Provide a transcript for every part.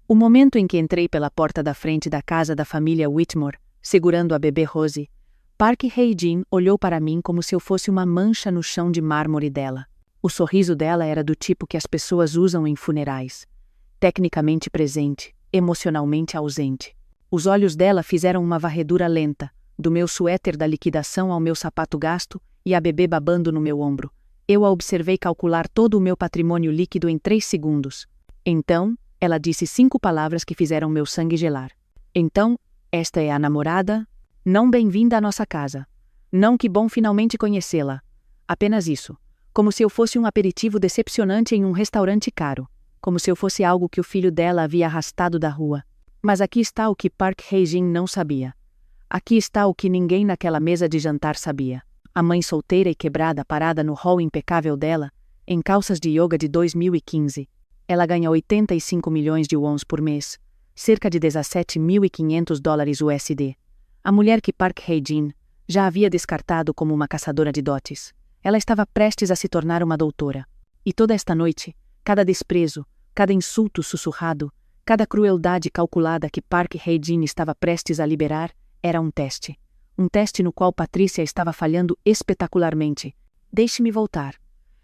O momento em que entrei pela porta da frente da casa da família Whitmore, segurando a bebê Rosie, Park Hae-jin olhou para mim como se eu fosse uma mancha no chão de mármore dela. O sorriso dela era do tipo que as pessoas usam em funerais. Tecnicamente presente, emocionalmente ausente. Os olhos dela fizeram uma varredura lenta, do meu suéter da liquidação ao meu sapato gasto e a bebê babando no meu ombro. Eu a observei calcular todo o meu patrimônio líquido em 3 segundos. Então, ela disse 5 palavras que fizeram meu sangue gelar. Então, esta é a namorada? Não bem-vinda à nossa casa. Não, que bom finalmente conhecê-la. Apenas isso. Como se eu fosse um aperitivo decepcionante em um restaurante caro. Como se eu fosse algo que o filho dela havia arrastado da rua. Mas aqui está o que Park Hae-jin não sabia. Aqui está o que ninguém naquela mesa de jantar sabia. A mãe solteira e quebrada parada no hall impecável dela, em calças de yoga de 2015. Ela ganha 85 milhões de wons por mês, cerca de $17.500 USD. A mulher que Park Hae-jin já havia descartado como uma caçadora de dotes. Ela estava prestes a se tornar uma doutora. E toda esta noite, cada desprezo, cada insulto sussurrado, cada crueldade calculada que Park Hae-jin estava prestes a liberar, era um teste. Um teste no qual Patrícia estava falhando espetacularmente. Deixe-me voltar.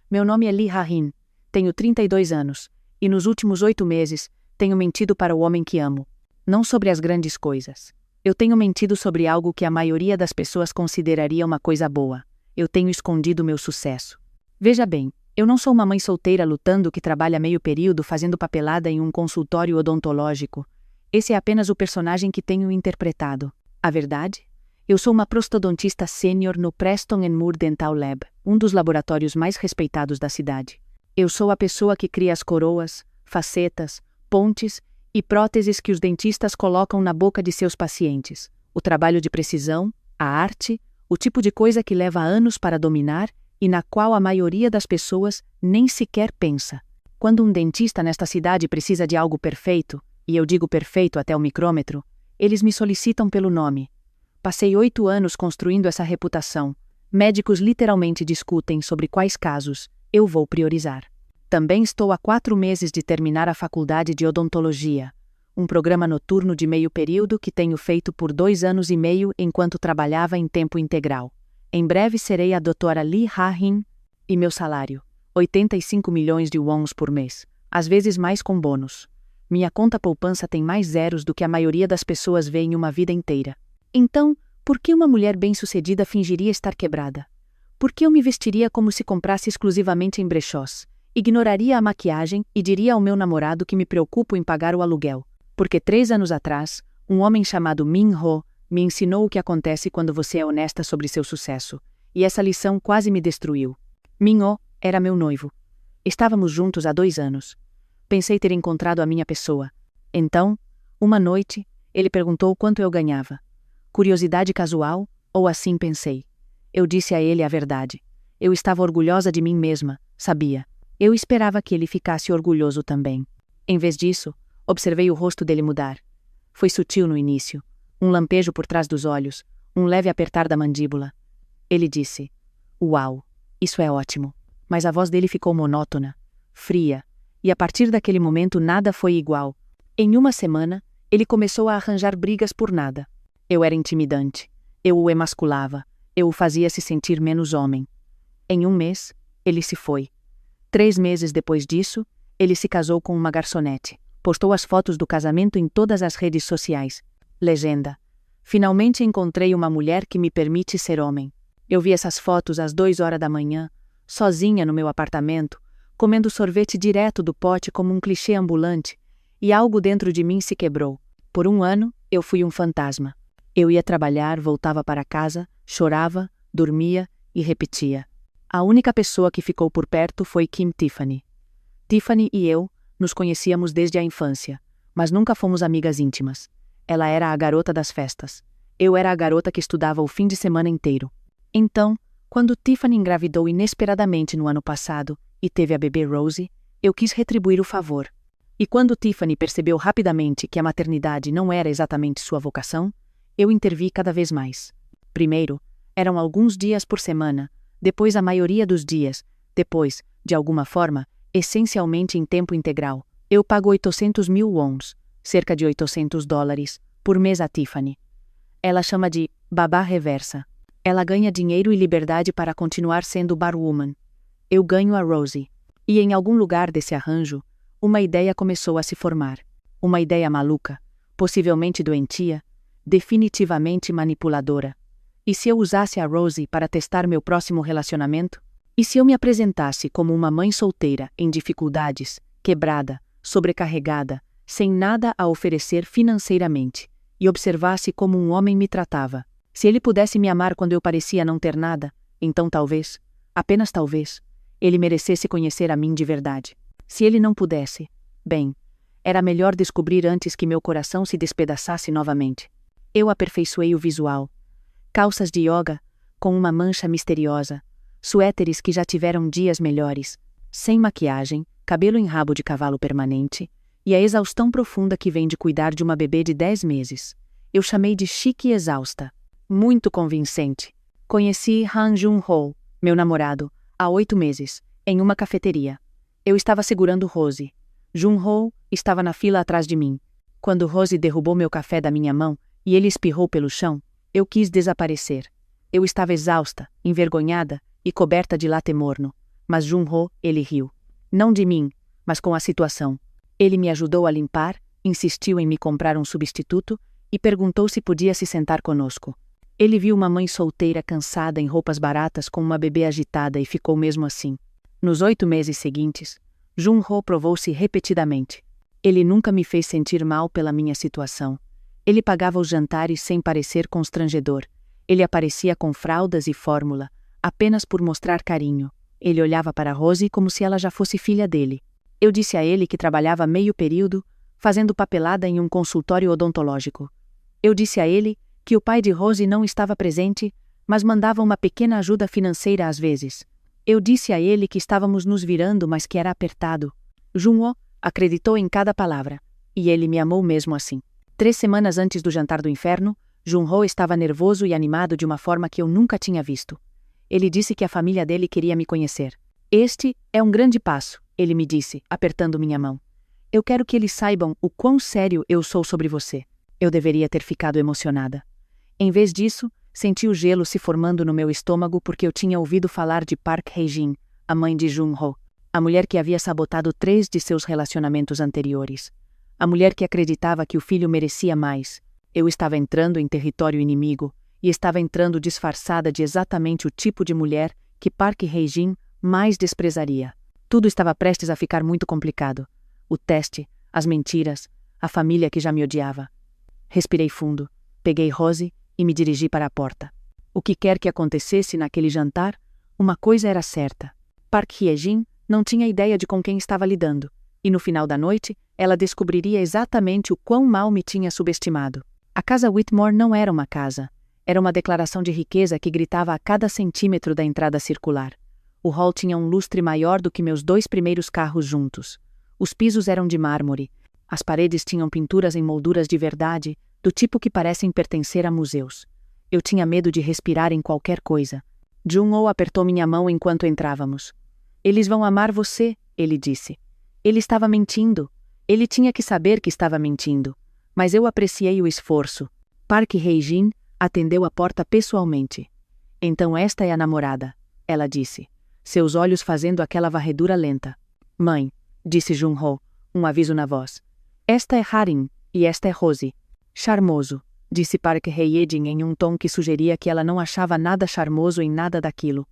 Meu nome é Lee Ha-hin, tenho 32 anos, e nos últimos 8 meses, tenho mentido para o homem que amo. Não sobre as grandes coisas. Eu tenho mentido sobre algo que a maioria das pessoas consideraria uma coisa boa. Eu tenho escondido meu sucesso. Veja bem, eu não sou uma mãe solteira lutando que trabalha meio período fazendo papelada em um consultório odontológico. Esse é apenas o personagem que tenho interpretado. A verdade? Eu sou uma prostodontista sênior no Preston & Moore Dental Lab, um dos laboratórios mais respeitados da cidade. Eu sou a pessoa que cria as coroas, facetas, pontes e próteses que os dentistas colocam na boca de seus pacientes. O trabalho de precisão, a arte, o tipo de coisa que leva anos para dominar e na qual a maioria das pessoas nem sequer pensa. Quando um dentista nesta cidade precisa de algo perfeito, e eu digo perfeito até o micrômetro, eles me solicitam pelo nome. Passei 8 anos construindo essa reputação. Médicos literalmente discutem sobre quais casos eu vou priorizar. Também estou há 4 meses de terminar a faculdade de odontologia, um programa noturno de meio período que tenho feito por 2 anos e meio enquanto trabalhava em tempo integral. Em breve serei a doutora Lee Ha-hin, e meu salário, 85 milhões de wons por mês, às vezes mais com bônus. Minha conta poupança tem mais zeros do que a maioria das pessoas vê em uma vida inteira. Então, por que uma mulher bem-sucedida fingiria estar quebrada? Por que eu me vestiria como se comprasse exclusivamente em brechós? Ignoraria a maquiagem e diria ao meu namorado que me preocupo em pagar o aluguel. Porque 3 anos atrás, um homem chamado Min-ho me ensinou o que acontece quando você é honesta sobre seu sucesso. E essa lição quase me destruiu. Min-ho era meu noivo. Estávamos juntos há 2 anos. Pensei ter encontrado a minha pessoa. Então, uma noite, ele perguntou quanto eu ganhava. Curiosidade casual, ou assim pensei. Eu disse a ele a verdade. Eu estava orgulhosa de mim mesma, sabia. Eu esperava que ele ficasse orgulhoso também. Em vez disso, observei o rosto dele mudar. Foi sutil no início. Um lampejo por trás dos olhos, um leve apertar da mandíbula. Ele disse: "Uau, isso é ótimo." Mas a voz dele ficou monótona, fria, e a partir daquele momento nada foi igual. Em uma semana, ele começou a arranjar brigas por nada. Eu era intimidante. Eu o emasculava. Eu o fazia se sentir menos homem. Em 1 mês, ele se foi. 3 meses depois disso, ele se casou com uma garçonete. Postou as fotos do casamento em todas as redes sociais. Legenda: "Finalmente encontrei uma mulher que me permite ser homem." Eu vi essas fotos às 2 horas da manhã, sozinha no meu apartamento, comendo sorvete direto do pote como um clichê ambulante, e algo dentro de mim se quebrou. Por 1 ano, eu fui um fantasma. Eu ia trabalhar, voltava para casa, chorava, dormia e repetia. A única pessoa que ficou por perto foi Kim Tiffany. Tiffany e eu nos conhecíamos desde a infância, mas nunca fomos amigas íntimas. Ela era a garota das festas. Eu era a garota que estudava o fim de semana inteiro. Então, quando Tiffany engravidou inesperadamente no ano passado e teve a bebê Rosie, eu quis retribuir o favor. E quando Tiffany percebeu rapidamente que a maternidade não era exatamente sua vocação, eu intervi cada vez mais. Primeiro, eram alguns dias por semana, depois a maioria dos dias, depois, de alguma forma, essencialmente em tempo integral. Eu pago 800 mil wons, cerca de $800, por mês a Tiffany. Ela chama de babá reversa. Ela ganha dinheiro e liberdade para continuar sendo barwoman. Eu ganho a Rosie. E em algum lugar desse arranjo, uma ideia começou a se formar. Uma ideia maluca, possivelmente doentia, definitivamente manipuladora. E se eu usasse a Rosie para testar meu próximo relacionamento? E se eu me apresentasse como uma mãe solteira, em dificuldades, quebrada, sobrecarregada, sem nada a oferecer financeiramente, e observasse como um homem me tratava? Se ele pudesse me amar quando eu parecia não ter nada, então talvez, apenas talvez, ele merecesse conhecer a mim de verdade. Se ele não pudesse, bem, era melhor descobrir antes que meu coração se despedaçasse novamente. Eu aperfeiçoei o visual. Calças de yoga, com uma mancha misteriosa, suéteres que já tiveram dias melhores, sem maquiagem, cabelo em rabo de cavalo permanente, e a exaustão profunda que vem de cuidar de uma bebê de 10 meses. Eu chamei de chique e exausta. Muito convincente. Conheci Han Jun-ho, meu namorado, há 8 meses, em uma cafeteria. Eu estava segurando Rosie. Jun-ho estava na fila atrás de mim. Quando Rosie derrubou meu café da minha mão e ele espirrou pelo chão, eu quis desaparecer. Eu estava exausta, envergonhada e coberta de latte morno. Mas Jun-ho, ele riu. Não de mim, mas com a situação. Ele me ajudou a limpar, insistiu em me comprar um substituto e perguntou se podia se sentar conosco. Ele viu uma mãe solteira cansada em roupas baratas com uma bebê agitada e ficou mesmo assim. Nos 8 meses seguintes, Jun-ho provou-se repetidamente. Ele nunca me fez sentir mal pela minha situação. Ele pagava os jantares sem parecer constrangedor. Ele aparecia com fraldas e fórmula, apenas por mostrar carinho. Ele olhava para Rosie como se ela já fosse filha dele. Eu disse a ele que trabalhava meio período, fazendo papelada em um consultório odontológico. Eu disse a ele que o pai de Rosie não estava presente, mas mandava uma pequena ajuda financeira às vezes. Eu disse a ele que estávamos nos virando, mas que era apertado. Jun-ho acreditou em cada palavra, e ele me amou mesmo assim. 3 semanas antes do jantar do inferno, Jun-ho estava nervoso e animado de uma forma que eu nunca tinha visto. Ele disse que a família dele queria me conhecer. Este é um grande passo, ele me disse, apertando minha mão. Eu quero que eles saibam o quão sério eu sou sobre você. Eu deveria ter ficado emocionada. Em vez disso, senti o gelo se formando no meu estômago porque eu tinha ouvido falar de Park Hae-jin, a mãe de Jun-ho, a mulher que havia sabotado 3 de seus relacionamentos anteriores. A mulher que acreditava que o filho merecia mais. Eu estava entrando em território inimigo, e estava entrando disfarçada de exatamente o tipo de mulher que Park Hae-jin mais desprezaria. Tudo estava prestes a ficar muito complicado. O teste, as mentiras, a família que já me odiava. Respirei fundo, peguei Rosie e me dirigi para a porta. O que quer que acontecesse naquele jantar, uma coisa era certa. Park Hae-jin não tinha ideia de com quem estava lidando, e no final da noite, ela descobriria exatamente o quão mal me tinha subestimado. A casa Whitmore não era uma casa. Era uma declaração de riqueza que gritava a cada centímetro da entrada circular. O hall tinha um lustre maior do que meus 2 primeiros carros juntos. Os pisos eram de mármore. As paredes tinham pinturas em molduras de verdade, do tipo que parecem pertencer a museus. Eu tinha medo de respirar em qualquer coisa. Jun-ho apertou minha mão enquanto entrávamos. Eles vão amar você, ele disse. Ele estava mentindo. Ele tinha que saber que estava mentindo. Mas eu apreciei o esforço. Park Hae-jin atendeu a porta pessoalmente. Então esta é a namorada, ela disse, seus olhos fazendo aquela varredura lenta. Mãe, disse Jun-ho, um aviso na voz. Esta é Harin, e esta é Rosie. Charmoso, disse Park Hae-jin em um tom que sugeria que ela não achava nada charmoso em nada daquilo.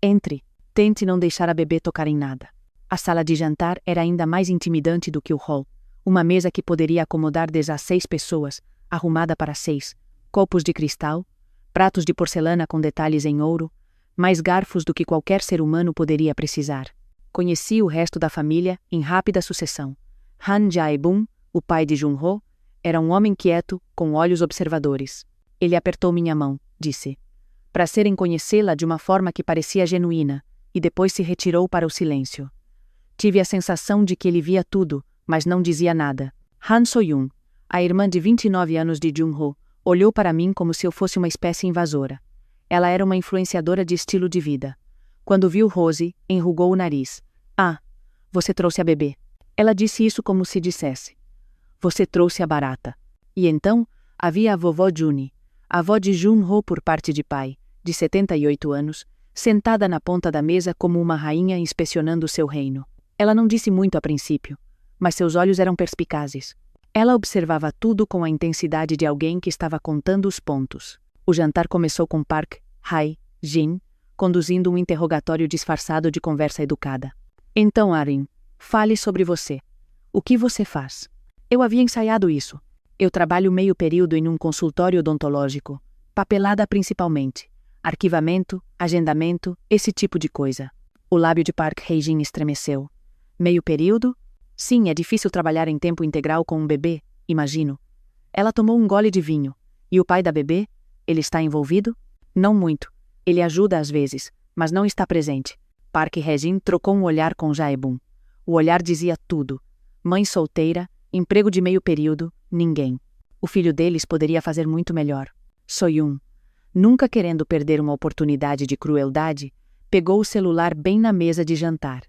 Entre. Tente não deixar a bebê tocar em nada. A sala de jantar era ainda mais intimidante do que o hall. Uma mesa que poderia acomodar 16 pessoas, arrumada para 6. Copos de cristal, pratos de porcelana com detalhes em ouro, mais garfos do que qualquer ser humano poderia precisar. Conheci o resto da família em rápida sucessão. Han Jae-bum, o pai de Jun-ho, era um homem quieto, com olhos observadores. Ele apertou minha mão, disse. Prazer em conhecê-la de uma forma que parecia genuína, e depois se retirou para o silêncio. Tive a sensação de que ele via tudo, mas não dizia nada. Han So-yoon, a irmã de 29 anos de Jun-ho, olhou para mim como se eu fosse uma espécie invasora. Ela era uma influenciadora de estilo de vida. Quando viu Rosie, enrugou o nariz. Ah, você trouxe a bebê. Ela disse isso como se dissesse. Você trouxe a barata. E então, havia a vovó Juni, a avó de Jun-ho por parte de pai, de 78 anos, sentada na ponta da mesa como uma rainha inspecionando seu reino. Ela não disse muito a princípio, mas seus olhos eram perspicazes. Ela observava tudo com a intensidade de alguém que estava contando os pontos. O jantar começou com Park Hae-jin conduzindo um interrogatório disfarçado de conversa educada. Então, Arin, fale sobre você. O que você faz? Eu havia ensaiado isso. Eu trabalho meio período em um consultório odontológico. Papelada principalmente. Arquivamento, agendamento, esse tipo de coisa. O lábio de Park Hae-jin estremeceu. Meio período? Sim, é difícil trabalhar em tempo integral com um bebê, imagino. Ela tomou um gole de vinho. E o pai da bebê? Ele está envolvido? Não muito. Ele ajuda às vezes, mas não está presente. Park Hae-jin trocou um olhar com Jae-bum. O olhar dizia tudo. Mãe solteira, emprego de meio período, ninguém. O filho deles poderia fazer muito melhor. So-yun, nunca querendo perder uma oportunidade de crueldade, pegou o celular bem na mesa de jantar.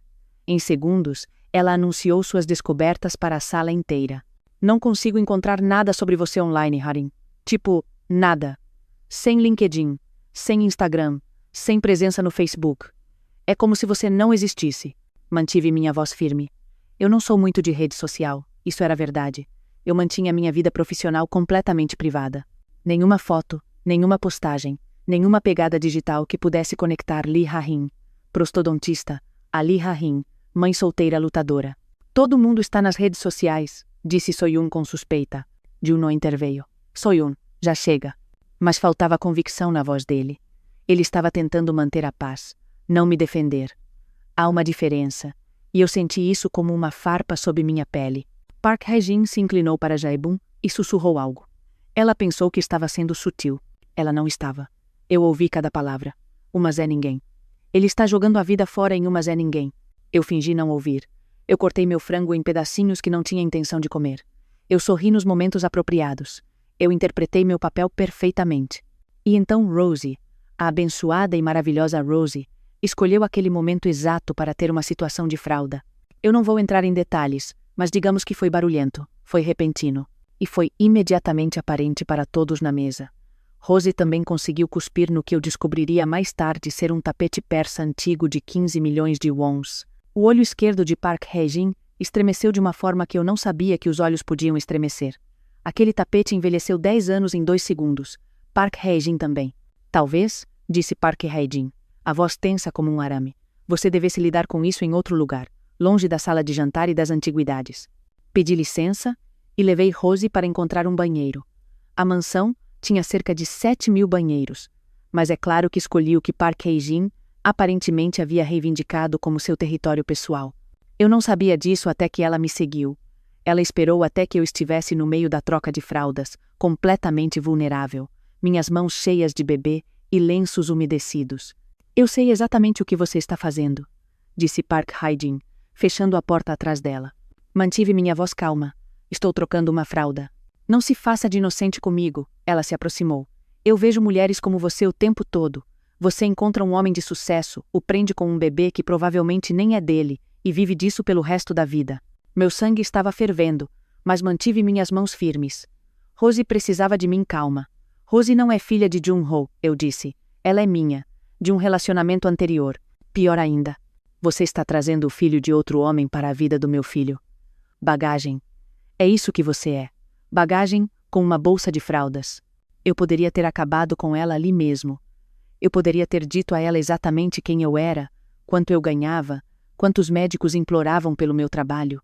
Em segundos, ela anunciou suas descobertas para a sala inteira. Não consigo encontrar nada sobre você online, Harin. Tipo, nada. Sem LinkedIn, sem Instagram, sem presença no Facebook. É como se você não existisse. Mantive minha voz firme. Eu não sou muito de rede social, isso era verdade. Eu mantinha minha vida profissional completamente privada. Nenhuma foto, nenhuma postagem, nenhuma pegada digital que pudesse conectar Lee Ha-rin, prostodontista, a Lee Ha-rin, mãe solteira lutadora. Todo mundo está nas redes sociais, disse So-yun com suspeita. Jun-ho interveio. So-yun, já chega. Mas faltava convicção na voz dele. Ele estava tentando manter a paz, não me defender. Há uma diferença, e eu senti isso como uma farpa sob minha pele. Park Hae-jin se inclinou para Jae-bum e sussurrou algo. Ela pensou que estava sendo sutil. Ela não estava. Eu ouvi cada palavra. Uma Zé ninguém. Ele está jogando a vida fora em uma Zé ninguém. Eu fingi não ouvir. Eu cortei meu frango em pedacinhos que não tinha intenção de comer. Eu sorri nos momentos apropriados. Eu interpretei meu papel perfeitamente. E então Rosie, a abençoada e maravilhosa Rosie, escolheu aquele momento exato para ter uma situação de fralda. Eu não vou entrar em detalhes, mas digamos que foi barulhento, foi repentino, e foi imediatamente aparente para todos na mesa. Rosie também conseguiu cuspir no que eu descobriria mais tarde ser um tapete persa antigo de 15 milhões de wons. O olho esquerdo de Park Hae-jin estremeceu de uma forma que eu não sabia que os olhos podiam estremecer. Aquele tapete envelheceu 10 anos em 2 segundos. Park Hae-jin também. Talvez, disse Park Hae-jin, a voz tensa como um arame. Você devesse lidar com isso em outro lugar, longe da sala de jantar e das antiguidades. Pedi licença e levei Rosie para encontrar um banheiro. A mansão tinha cerca de 7.000 banheiros, mas é claro que escolhi o que Park Hae-jin aparentemente havia reivindicado como seu território pessoal. Eu não sabia disso até que ela me seguiu. Ela esperou até que eu estivesse no meio da troca de fraldas, completamente vulnerável, minhas mãos cheias de bebê e lenços umedecidos. Eu sei exatamente o que você está fazendo, disse Park Hae-jin, fechando a porta atrás dela. Mantive minha voz calma. Estou trocando uma fralda. Não se faça de inocente comigo, ela se aproximou. Eu vejo mulheres como você o tempo todo. Você encontra um homem de sucesso, o prende com um bebê que provavelmente nem é dele, e vive disso pelo resto da vida. Meu sangue estava fervendo, mas mantive minhas mãos firmes. Rosie precisava de mim calma. Rosie não é filha de Jun-ho, eu disse. Ela é minha, de um relacionamento anterior. Pior ainda. Você está trazendo o filho de outro homem para a vida do meu filho. Bagagem. É isso que você é. Bagagem com uma bolsa de fraldas. Eu poderia ter acabado com ela ali mesmo. Eu poderia ter dito a ela exatamente quem eu era, quanto eu ganhava, quantos médicos imploravam pelo meu trabalho.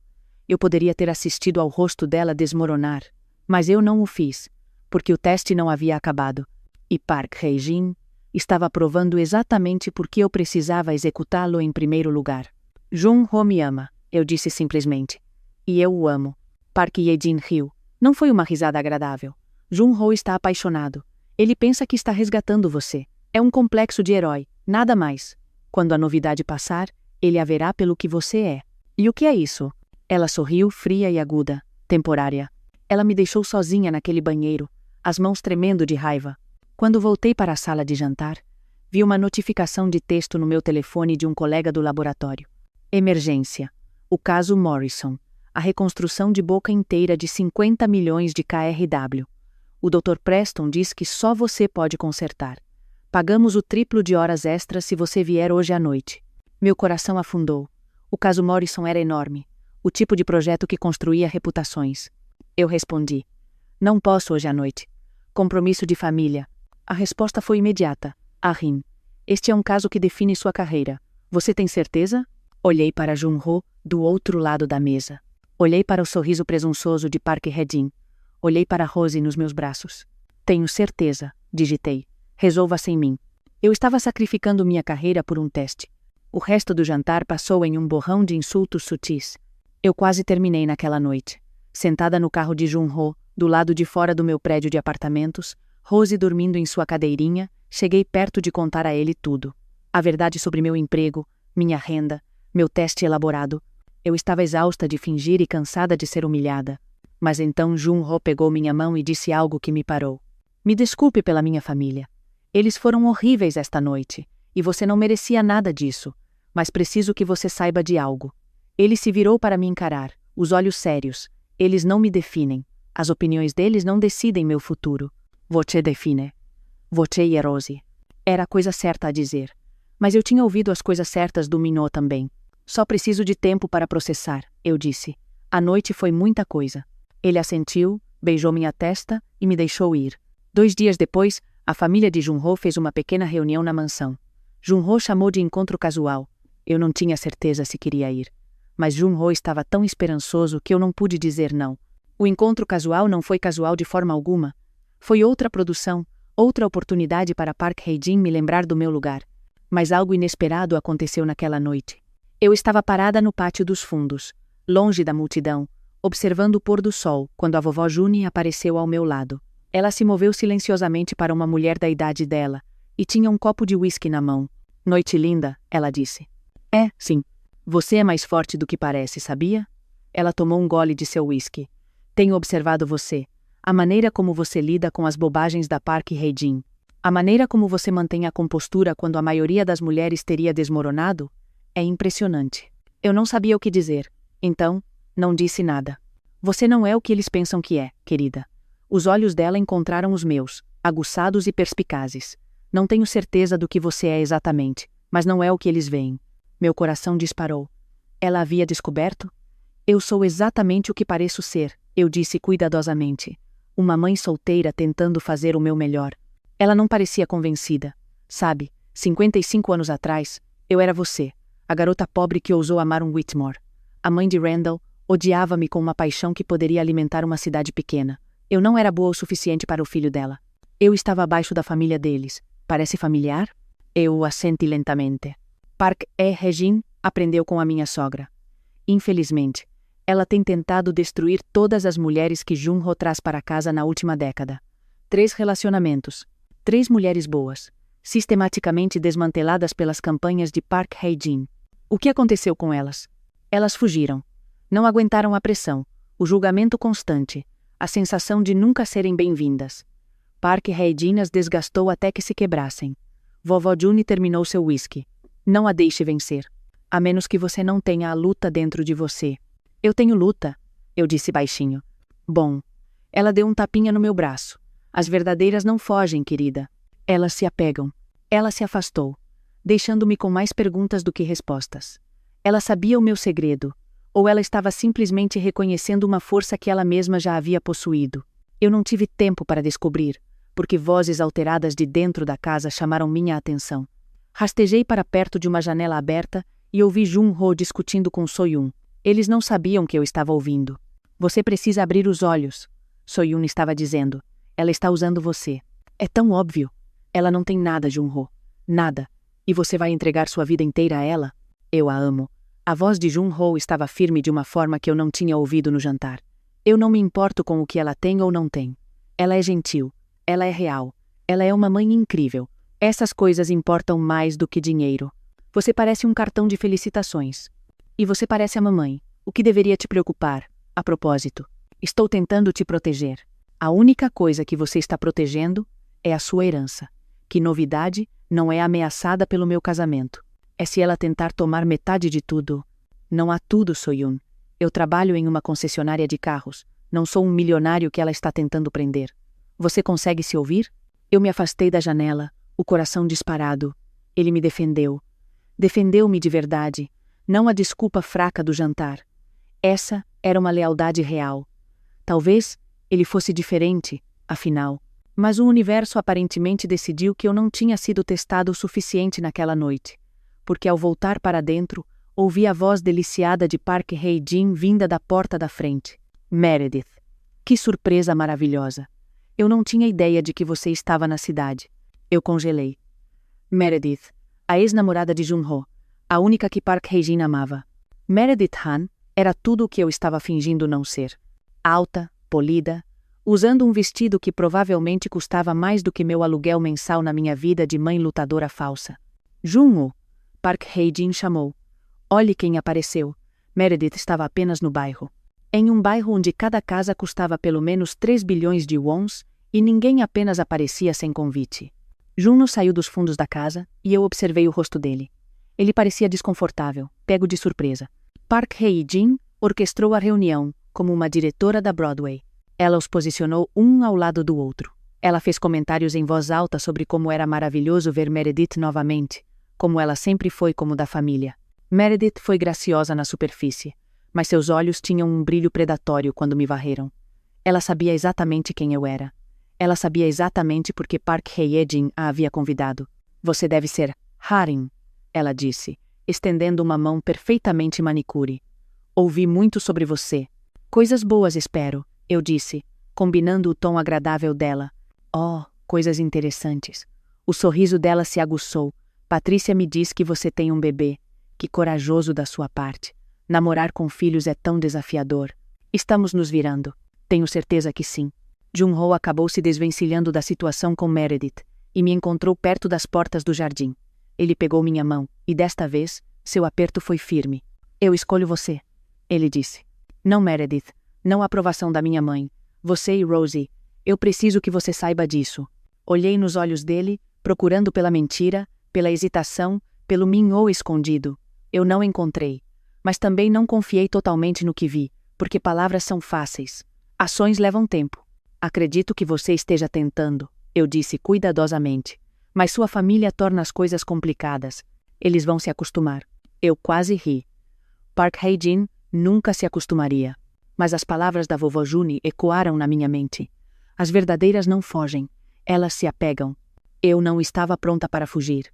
Eu poderia ter assistido ao rosto dela desmoronar, mas eu não o fiz, porque o teste não havia acabado. E Park Hae-jin estava provando exatamente por que eu precisava executá-lo em primeiro lugar. Jun-ho me ama, eu disse simplesmente. E eu o amo. Park Hae-jin riu. Não foi uma risada agradável. Jun-ho está apaixonado. Ele pensa que está resgatando você. É um complexo de herói, nada mais. Quando a novidade passar, ele a verá pelo que você é. E o que é isso? Ela sorriu, fria e aguda, temporária. Ela me deixou sozinha naquele banheiro, as mãos tremendo de raiva. Quando voltei para a sala de jantar, vi uma notificação de texto no meu telefone de um colega do laboratório. Emergência. O caso Morrison. A reconstrução de boca inteira de 50 milhões de KRW. O Dr. Preston diz que só você pode consertar. Pagamos o triplo de horas extras se você vier hoje à noite. Meu coração afundou. O caso Morrison era enorme. O tipo de projeto que construía reputações. Eu respondi. Não posso hoje à noite. Compromisso de família. A resposta foi imediata. Arin, este é um caso que define sua carreira. Você tem certeza? Olhei para Jun-ho, do outro lado da mesa. Olhei para o sorriso presunçoso de Park Hae-jin. Olhei para Rose nos meus braços. Tenho certeza, digitei. Resolva sem mim. Eu estava sacrificando minha carreira por um teste. O resto do jantar passou em um borrão de insultos sutis. Eu quase terminei naquela noite. Sentada no carro de Jun-ho, do lado de fora do meu prédio de apartamentos, Rose dormindo em sua cadeirinha, cheguei perto de contar a ele tudo. A verdade sobre meu emprego, minha renda, meu teste elaborado. Eu estava exausta de fingir e cansada de ser humilhada. Mas então Jun-ho pegou minha mão e disse algo que me parou. Me desculpe pela minha família. Eles foram horríveis esta noite, e você não merecia nada disso, mas preciso que você saiba de algo. Ele se virou para me encarar, os olhos sérios. Eles não me definem. As opiniões deles não decidem meu futuro. Você define. Você e Rose. Era a coisa certa a dizer. Mas eu tinha ouvido as coisas certas do Minho também. Só preciso de tempo para processar, eu disse. A noite foi muita coisa. Ele assentiu, beijou minha testa e me deixou ir. 2 dias depois, a família de Jun-ho fez uma pequena reunião na mansão. Jun-ho chamou de encontro casual. Eu não tinha certeza se queria ir. Mas Jun-ho estava tão esperançoso que eu não pude dizer não. O encontro casual não foi casual de forma alguma. Foi outra produção, outra oportunidade para Park Hae-jin me lembrar do meu lugar. Mas algo inesperado aconteceu naquela noite. Eu estava parada no pátio dos fundos, longe da multidão, observando o pôr do sol, quando a vovó June apareceu ao meu lado. Ela se moveu silenciosamente para uma mulher da idade dela, e tinha um copo de uísque na mão. Noite linda, ela disse. Sim. Você é mais forte do que parece, sabia? Ela tomou um gole de seu uísque. Tenho observado você. A maneira como você lida com as bobagens da Park Hae-jin. A maneira como você mantém a compostura quando a maioria das mulheres teria desmoronado é impressionante. Eu não sabia o que dizer. Então, não disse nada. Você não é o que eles pensam que é, querida. Os olhos dela encontraram os meus, aguçados e perspicazes. Não tenho certeza do que você é exatamente, mas não é o que eles veem. Meu coração disparou. Ela havia descoberto? Eu sou exatamente o que pareço ser, eu disse cuidadosamente. Uma mãe solteira tentando fazer o meu melhor. Ela não parecia convencida. Sabe, 55 anos atrás, eu era você, a garota pobre que ousou amar um Whitmore. A mãe de Randall odiava-me com uma paixão que poderia alimentar uma cidade pequena. Eu não era boa o suficiente para o filho dela. Eu estava abaixo da família deles. Parece familiar? Eu assenti lentamente. Park Hae-jin aprendeu com a minha sogra. Infelizmente, ela tem tentado destruir todas as mulheres que Jun-ho traz para casa na última década. 3 relacionamentos. 3 mulheres boas. Sistematicamente desmanteladas pelas campanhas de Park Hae-jin. O que aconteceu com elas? Elas fugiram. Não aguentaram a pressão, o julgamento constante, a sensação de nunca serem bem-vindas. Park Hae-jin as desgastou até que se quebrassem. Vovó June terminou seu uísque. Não a deixe vencer. A menos que você não tenha a luta dentro de você. Eu tenho luta, eu disse baixinho. Bom. Ela deu um tapinha no meu braço. As verdadeiras não fogem, querida. Elas se apegam. Ela se afastou, deixando-me com mais perguntas do que respostas. Ela sabia o meu segredo, ou ela estava simplesmente reconhecendo uma força que ela mesma já havia possuído. Eu não tive tempo para descobrir, porque vozes alteradas de dentro da casa chamaram minha atenção. Rastejei para perto de uma janela aberta e ouvi Jun-ho discutindo com So-yun. Eles não sabiam que eu estava ouvindo. Você precisa abrir os olhos, So-yun estava dizendo. Ela está usando você. É tão óbvio. Ela não tem nada, Jun-ho. Nada. E você vai entregar sua vida inteira a ela? Eu a amo. A voz de Jun-ho estava firme de uma forma que eu não tinha ouvido no jantar. Eu não me importo com o que ela tem ou não tem. Ela é gentil. Ela é real. Ela é uma mãe incrível. Essas coisas importam mais do que dinheiro. Você parece um cartão de felicitações. E você parece a mamãe. O que deveria te preocupar? A propósito, estou tentando te proteger. A única coisa que você está protegendo é a sua herança. Que novidade não é ameaçada pelo meu casamento. É se ela tentar tomar metade de tudo. Não há tudo, So-yun. Eu trabalho em uma concessionária de carros. Não sou um milionário que ela está tentando prender. Você consegue se ouvir? Eu me afastei da janela, o coração disparado. Ele me defendeu. Defendeu-me de verdade, não a desculpa fraca do jantar. Essa era uma lealdade real. Talvez ele fosse diferente, afinal. Mas o universo aparentemente decidiu que eu não tinha sido testado o suficiente naquela noite. Porque ao voltar para dentro, ouvi a voz deliciada de Park Hae-jin vinda da porta da frente. Meredith. Que surpresa maravilhosa. Eu não tinha ideia de que você estava na cidade. Eu congelei. Meredith, a ex-namorada de Jun-ho, a única que Park Hae-jin amava. Meredith Han era tudo o que eu estava fingindo não ser. Alta, polida, usando um vestido que provavelmente custava mais do que meu aluguel mensal na minha vida de mãe lutadora falsa. Jun-ho, Park Hae-jin chamou. Olhe quem apareceu. Meredith estava apenas no bairro. Em um bairro onde cada casa custava pelo menos 3 bilhões de wons, e ninguém apenas aparecia sem convite. Junno saiu dos fundos da casa, e eu observei o rosto dele. Ele parecia desconfortável, pego de surpresa. Park Hae-jin orquestrou a reunião, como uma diretora da Broadway. Ela os posicionou um ao lado do outro. Ela fez comentários em voz alta sobre como era maravilhoso ver Meredith novamente, como ela sempre foi como da família. Meredith foi graciosa na superfície, mas seus olhos tinham um brilho predatório quando me varreram. Ela sabia exatamente quem eu era. Ela sabia exatamente por que Park Hae-jin a havia convidado. Você deve ser Harin, ela disse, estendendo uma mão perfeitamente manicure. Ouvi muito sobre você. Coisas boas, espero, eu disse, combinando o tom agradável dela. Oh, coisas interessantes. O sorriso dela se aguçou. Patrícia me diz que você tem um bebê. Que corajoso da sua parte. Namorar com filhos é tão desafiador. Estamos nos virando. Tenho certeza que sim. Jun-ho acabou se desvencilhando da situação com Meredith e me encontrou perto das portas do jardim. Ele pegou minha mão e desta vez, seu aperto foi firme. Eu escolho você, ele disse. Não Meredith, não a aprovação da minha mãe. Você e Rosie, eu preciso que você saiba disso. Olhei nos olhos dele, procurando pela mentira, pela hesitação, pelo minho escondido. Eu não encontrei. Mas também não confiei totalmente no que vi, porque palavras são fáceis. Ações levam tempo. Acredito que você esteja tentando, eu disse cuidadosamente. Mas sua família torna as coisas complicadas. Eles vão se acostumar. Eu quase ri. Park Hae-jin nunca se acostumaria. Mas as palavras da vovó Juni ecoaram na minha mente. As verdadeiras não fogem. Elas se apegam. Eu não estava pronta para fugir.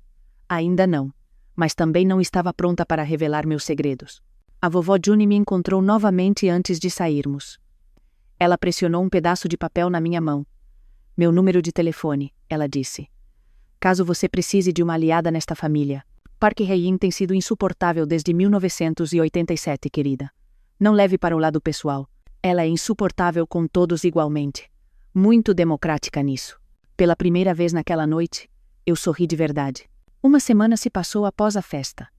Ainda não. Mas também não estava pronta para revelar meus segredos. A vovó Juni me encontrou novamente antes de sairmos. Ela pressionou um pedaço de papel na minha mão. Meu número de telefone, ela disse. Caso você precise de uma aliada nesta família. Park Hae-jin tem sido insuportável desde 1987, querida. Não leve para o lado pessoal. Ela é insuportável com todos igualmente. Muito democrática nisso. Pela primeira vez naquela noite, eu sorri de verdade. Uma semana se passou após a festa.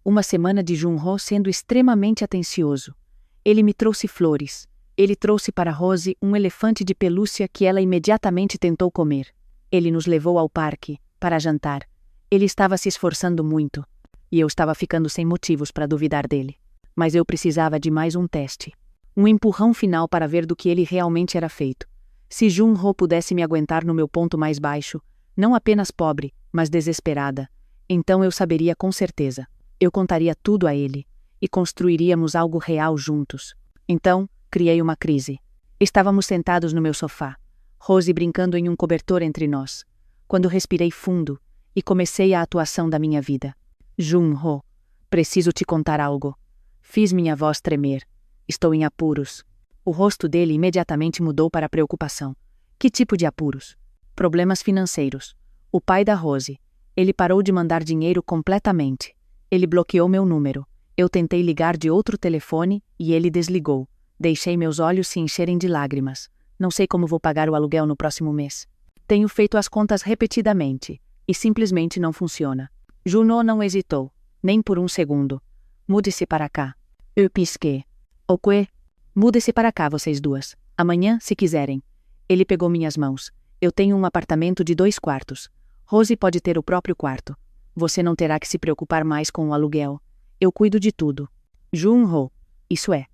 Uma semana de Jun-ho sendo extremamente atencioso. Ele me trouxe flores. Ele trouxe para Rosie um elefante de pelúcia que ela imediatamente tentou comer. Ele nos levou ao parque, para jantar. Ele estava se esforçando muito. E eu estava ficando sem motivos para duvidar dele. Mas eu precisava de mais um teste. Um empurrão final para ver do que ele realmente era feito. Se Jun-ho pudesse me aguentar no meu ponto mais baixo, não apenas pobre, mas desesperada, então eu saberia com certeza. Eu contaria tudo a ele. E construiríamos algo real juntos. Então, criei uma crise. Estávamos sentados no meu sofá, Rosie brincando em um cobertor entre nós, quando respirei fundo e comecei a atuação da minha vida. Jun-ho, preciso te contar algo. Fiz minha voz tremer. Estou em apuros. O rosto dele imediatamente mudou para preocupação. Que tipo de apuros? Problemas financeiros. O pai da Rosie. Ele parou de mandar dinheiro completamente. Ele bloqueou meu número. Eu tentei ligar de outro telefone e ele desligou. Deixei meus olhos se encherem de lágrimas. Não sei como vou pagar o aluguel no próximo mês. Tenho feito as contas repetidamente, e simplesmente não funciona. Junho não hesitou, nem por um segundo. Mude-se para cá. Eu pisquei. O quê? Mude-se para cá, vocês duas. Amanhã, se quiserem. Ele pegou minhas mãos. Eu tenho um apartamento de 2 quartos. Rosie pode ter o próprio quarto. Você não terá que se preocupar mais com o aluguel. Eu cuido de tudo. Junho, isso é.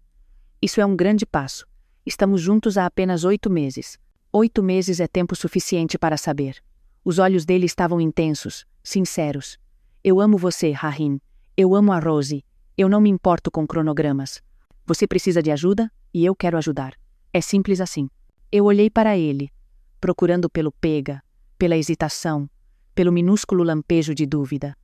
Isso é um grande passo. Estamos juntos há apenas 8 meses. 8 meses é tempo suficiente para saber. Os olhos dele estavam intensos, sinceros. Eu amo você, Ha-in. Eu amo a Rosie. Eu não me importo com cronogramas. Você precisa de ajuda e eu quero ajudar. É simples assim. Eu olhei para ele, procurando pelo pega, pela hesitação, pelo minúsculo lampejo de dúvida.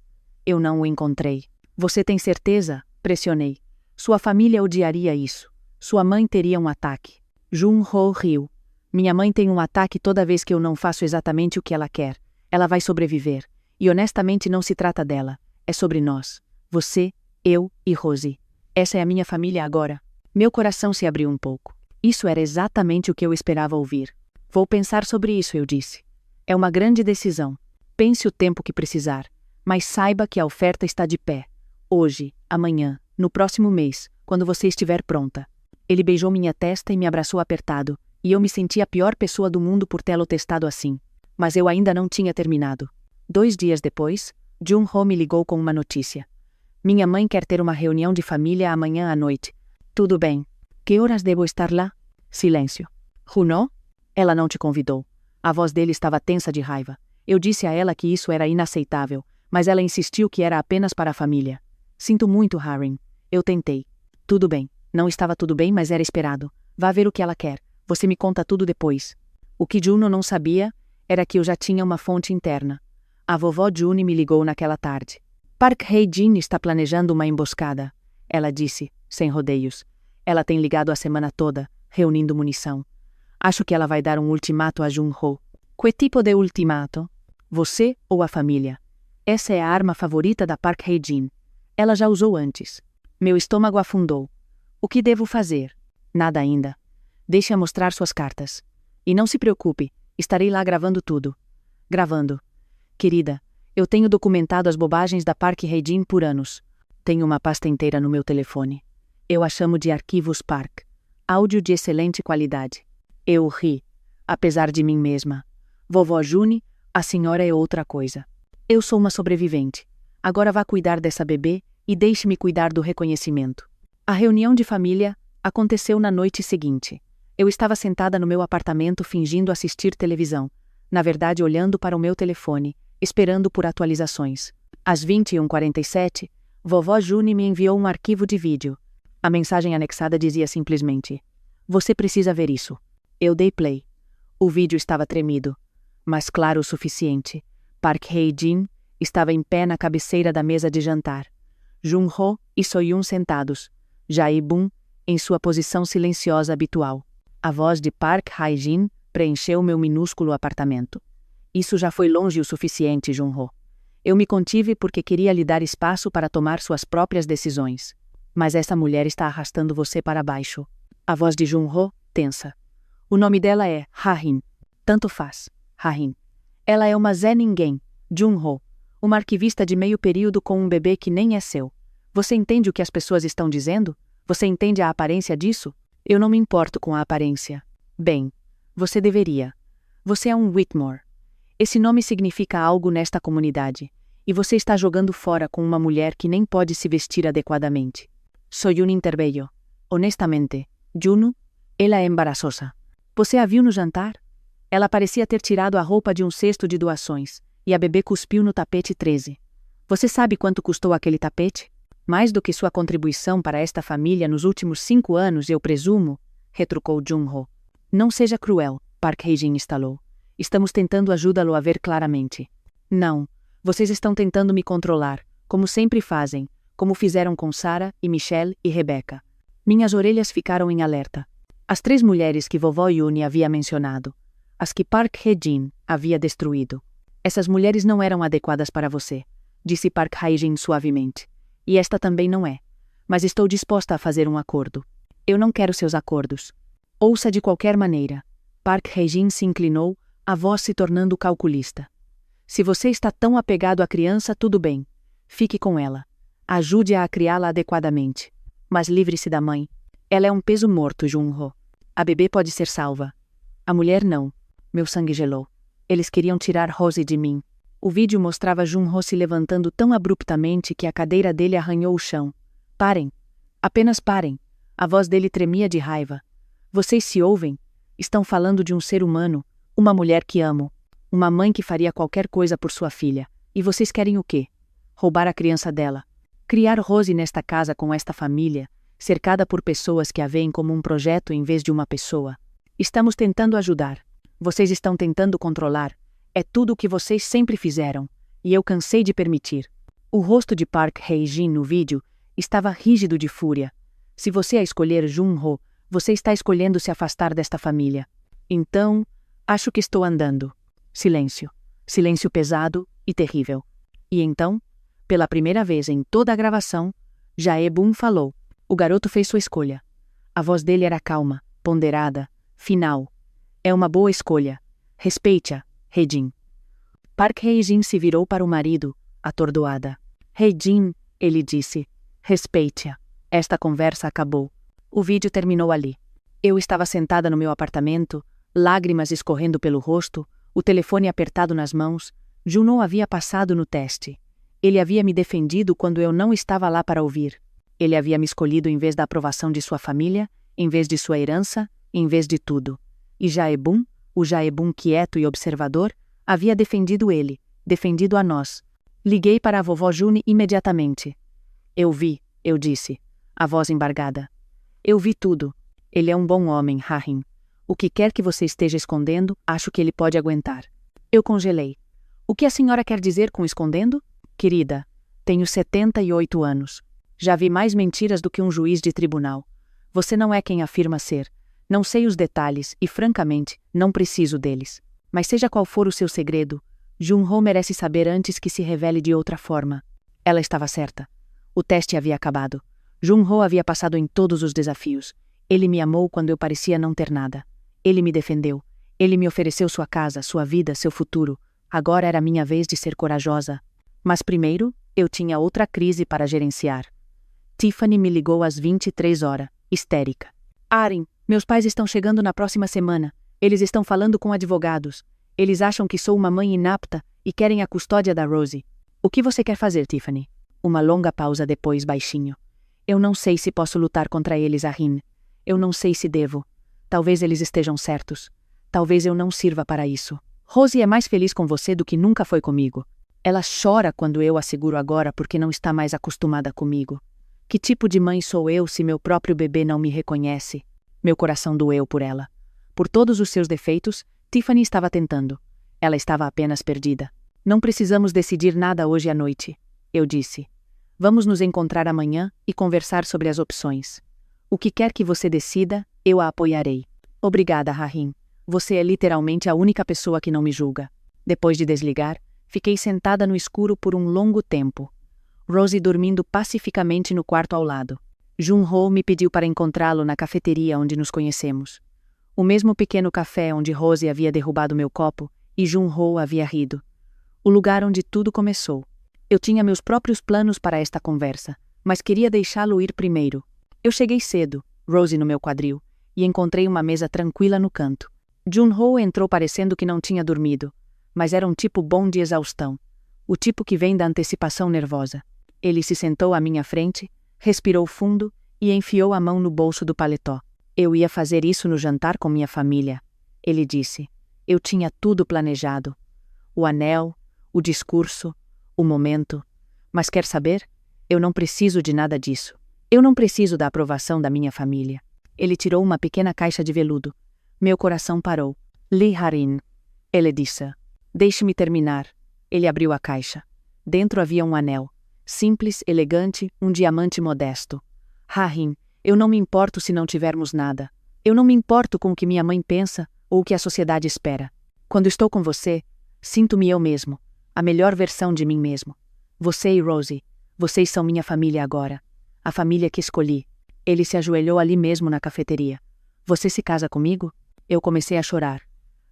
Eu não o encontrei. Você tem certeza? Pressionei. Sua família odiaria isso. Sua mãe teria um ataque. Jun-ho riu. Minha mãe tem um ataque toda vez que eu não faço exatamente o que ela quer. Ela vai sobreviver. E honestamente não se trata dela. É sobre nós. Você, eu e Rosie. Essa é a minha família agora. Meu coração se abriu um pouco. Isso era exatamente o que eu esperava ouvir. Vou pensar sobre isso, eu disse. É uma grande decisão. Pense o tempo que precisar. Mas saiba que a oferta está de pé. Hoje, amanhã, no próximo mês, quando você estiver pronta. Ele beijou minha testa e me abraçou apertado, e eu me senti a pior pessoa do mundo por tê-lo testado assim. Mas eu ainda não tinha terminado. 2 dias depois, Jun-ho me ligou com uma notícia. Minha mãe quer ter uma reunião de família amanhã à noite. Tudo bem. Que horas devo estar lá? Silêncio. Runo? Ela não te convidou. A voz dele estava tensa de raiva. Eu disse a ela que isso era inaceitável, mas ela insistiu que era apenas para a família. Sinto muito, Harin. Eu tentei. Tudo bem. Não estava tudo bem, mas era esperado. Vá ver o que ela quer. Você me conta tudo depois. O que Juno não sabia era que eu já tinha uma fonte interna. A vovó June me ligou naquela tarde. Park Hae-jin está planejando uma emboscada, ela disse, sem rodeios. Ela tem ligado a semana toda, reunindo munição. Acho que ela vai dar um ultimato a Jun-ho. Que tipo de ultimato? Você ou a família? Essa é a arma favorita da Park Hae-jin. Ela já usou antes. Meu estômago afundou. O que devo fazer? Nada ainda. Deixe-a mostrar suas cartas. E não se preocupe, estarei lá gravando tudo. Gravando. Querida, eu tenho documentado as bobagens da Park Hae-jin por anos. Tenho uma pasta inteira no meu telefone. Eu a chamo de Arquivos Park. Áudio de excelente qualidade. Eu ri, apesar de mim mesma. Vovó June, a senhora é outra coisa. Eu sou uma sobrevivente. Agora vá cuidar dessa bebê e deixe-me cuidar do reconhecimento. A reunião de família aconteceu na noite seguinte. Eu estava sentada no meu apartamento fingindo assistir televisão. Na verdade, olhando para o meu telefone, esperando por atualizações. Às 21h47, vovó June me enviou um arquivo de vídeo. A mensagem anexada dizia simplesmente: "Você precisa ver isso." Eu dei play. O vídeo estava tremido, mas claro o suficiente. Park Hae-jin estava em pé na cabeceira da mesa de jantar. Jun-ho e Soyun sentados. Jae-bum, em sua posição silenciosa habitual. A voz de Park Hae-jin preencheu meu minúsculo apartamento. Isso já foi longe o suficiente, Jun-ho. Eu me contive porque queria lhe dar espaço para tomar suas próprias decisões. Mas essa mulher está arrastando você para baixo. A voz de Jun-ho, tensa. O nome dela é Ha-in. Tanto faz. Ha-in. Ela é uma Zé Ninguém, Jun-ho. Uma arquivista de meio período com um bebê que nem é seu. Você entende o que as pessoas estão dizendo? Você entende a aparência disso? Eu não me importo com a aparência. Bem, você deveria. Você é um Whitmore. Esse nome significa algo nesta comunidade. E você está jogando fora com uma mulher que nem pode se vestir adequadamente. Soyun interveio. Honestamente, Juno, ela é embaraçosa. Você a viu no jantar? Ela parecia ter tirado a roupa de um cesto de doações, e a bebê cuspiu no tapete 13. Você sabe quanto custou aquele tapete? Mais do que sua contribuição para esta família nos últimos 5 anos, eu presumo, retrucou Jun-ho. Não seja cruel, Park Hae-jin instalou. Estamos tentando ajudá-lo a ver claramente. Não, vocês estão tentando me controlar, como sempre fazem, como fizeram com Sarah e Michelle e Rebecca. Minhas orelhas ficaram em alerta. As 3 mulheres que vovó Yuni havia mencionado, as que Park Hae-jin havia destruído. Essas mulheres não eram adequadas para você, disse Park Hae-jin suavemente. E esta também não é. Mas estou disposta a fazer um acordo. Eu não quero seus acordos. Ouça de qualquer maneira. Park Hae-jin se inclinou, a voz se tornando calculista. Se você está tão apegado à criança, tudo bem. Fique com ela. Ajude-a a criá-la adequadamente. Mas livre-se da mãe. Ela é um peso morto, Jun-ho. A bebê pode ser salva. A mulher não. Meu sangue gelou. Eles queriam tirar Rosie de mim. O vídeo mostrava Jun-ho se levantando tão abruptamente que a cadeira dele arranhou o chão. Parem. Apenas parem. A voz dele tremia de raiva. Vocês se ouvem? Estão falando de um ser humano, uma mulher que amo, uma mãe que faria qualquer coisa por sua filha. E vocês querem o quê? Roubar a criança dela. Criar Rosie nesta casa com esta família, cercada por pessoas que a veem como um projeto em vez de uma pessoa. Estamos tentando ajudar. Vocês estão tentando controlar. É tudo o que vocês sempre fizeram. E eu cansei de permitir. O rosto de Park Hae-jin no vídeo estava rígido de fúria. Se você a escolher Jun-ho, você está escolhendo se afastar desta família. Então, acho que estou andando. Silêncio. Silêncio pesado e terrível. E então, pela primeira vez em toda a gravação, Jae-bum falou. O garoto fez sua escolha. A voz dele era calma, ponderada, final. É uma boa escolha. Respeite-a, Hae-jin. Park Hae-jin se virou para o marido, atordoada. Hae-jin, ele disse. Respeite-a. Esta conversa acabou. O vídeo terminou ali. Eu estava sentada no meu apartamento, lágrimas escorrendo pelo rosto, o telefone apertado nas mãos. Jun-ho havia passado no teste. Ele havia me defendido quando eu não estava lá para ouvir. Ele havia me escolhido em vez da aprovação de sua família, em vez de sua herança, em vez de tudo. E Jae-bum, o Jae-bum quieto e observador, havia defendido ele, defendido a nós. Liguei para a vovó June imediatamente. Eu vi, eu disse, a voz embargada. Eu vi tudo. Ele é um bom homem, Ha-rin. O que quer que você esteja escondendo, acho que ele pode aguentar. Eu congelei. O que a senhora quer dizer com escondendo? Querida, tenho 78 anos. Já vi mais mentiras do que um juiz de tribunal. Você não é quem afirma ser. Não sei os detalhes e, francamente, não preciso deles. Mas seja qual for o seu segredo, Jun-ho merece saber antes que se revele de outra forma. Ela estava certa. O teste havia acabado. Jun-ho havia passado em todos os desafios. Ele me amou quando eu parecia não ter nada. Ele me defendeu. Ele me ofereceu sua casa, sua vida, seu futuro. Agora era minha vez de ser corajosa. Mas primeiro, eu tinha outra crise para gerenciar. Tiffany me ligou às 23 horas, histérica. Aren, meus pais estão chegando na próxima semana. Eles estão falando com advogados. Eles acham que sou uma mãe inapta e querem a custódia da Rosie. O que você quer fazer, Tiffany? Uma longa pausa depois, baixinho. Eu não sei se posso lutar contra eles, Arin. Eu não sei se devo. Talvez eles estejam certos. Talvez eu não sirva para isso. Rosie é mais feliz com você do que nunca foi comigo. Ela chora quando eu a seguro agora porque não está mais acostumada comigo. Que tipo de mãe sou eu se meu próprio bebê não me reconhece? Meu coração doeu por ela. Por todos os seus defeitos, Tiffany estava tentando. Ela estava apenas perdida. Não precisamos decidir nada hoje à noite, eu disse. Vamos nos encontrar amanhã e conversar sobre as opções. O que quer que você decida, eu a apoiarei. Obrigada, Ha-rin. Você é literalmente a única pessoa que não me julga. Depois de desligar, fiquei sentada no escuro por um longo tempo. Rosie dormindo pacificamente no quarto ao lado. Jun-ho me pediu para encontrá-lo na cafeteria onde nos conhecemos. O mesmo pequeno café onde Rosie havia derrubado meu copo e Jun-ho havia rido. O lugar onde tudo começou. Eu tinha meus próprios planos para esta conversa, mas queria deixá-lo ir primeiro. Eu cheguei cedo, Rosie no meu quadril, e encontrei uma mesa tranquila no canto. Jun-ho entrou parecendo que não tinha dormido, mas era um tipo bom de exaustão. O tipo que vem da antecipação nervosa. Ele se sentou à minha frente, respirou fundo e enfiou a mão no bolso do paletó. Eu ia fazer isso no jantar com minha família, ele disse. Eu tinha tudo planejado. O anel, o discurso, o momento. Mas quer saber? Eu não preciso de nada disso. Eu não preciso da aprovação da minha família. Ele tirou uma pequena caixa de veludo. Meu coração parou. Lee Harin. Ele disse. Deixe-me terminar. Ele abriu a caixa. Dentro havia um anel. Simples, elegante, um diamante modesto. Ha-rin, eu não me importo se não tivermos nada. Eu não me importo com o que minha mãe pensa ou o que a sociedade espera. Quando estou com você, sinto-me eu mesmo, a melhor versão de mim mesmo. Você e Rosie, vocês são minha família agora. A família que escolhi. Ele se ajoelhou ali mesmo na cafeteria. Você se casa comigo? Eu comecei a chorar.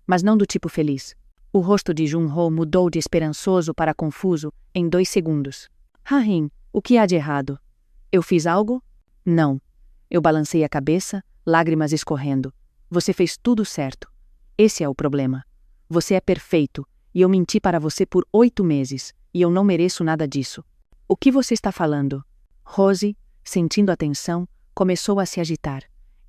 Mas não do tipo feliz. O rosto de Jun-ho mudou de esperançoso para confuso em 2 segundos. Ha-rin, o que há de errado? Eu fiz algo? Não. Eu balancei a cabeça, lágrimas escorrendo. Você fez tudo certo. Esse é o problema. Você é perfeito, e eu menti para você por 8 meses, e eu não mereço nada disso. O que você está falando? Rosie, sentindo a tensão, começou a se agitar.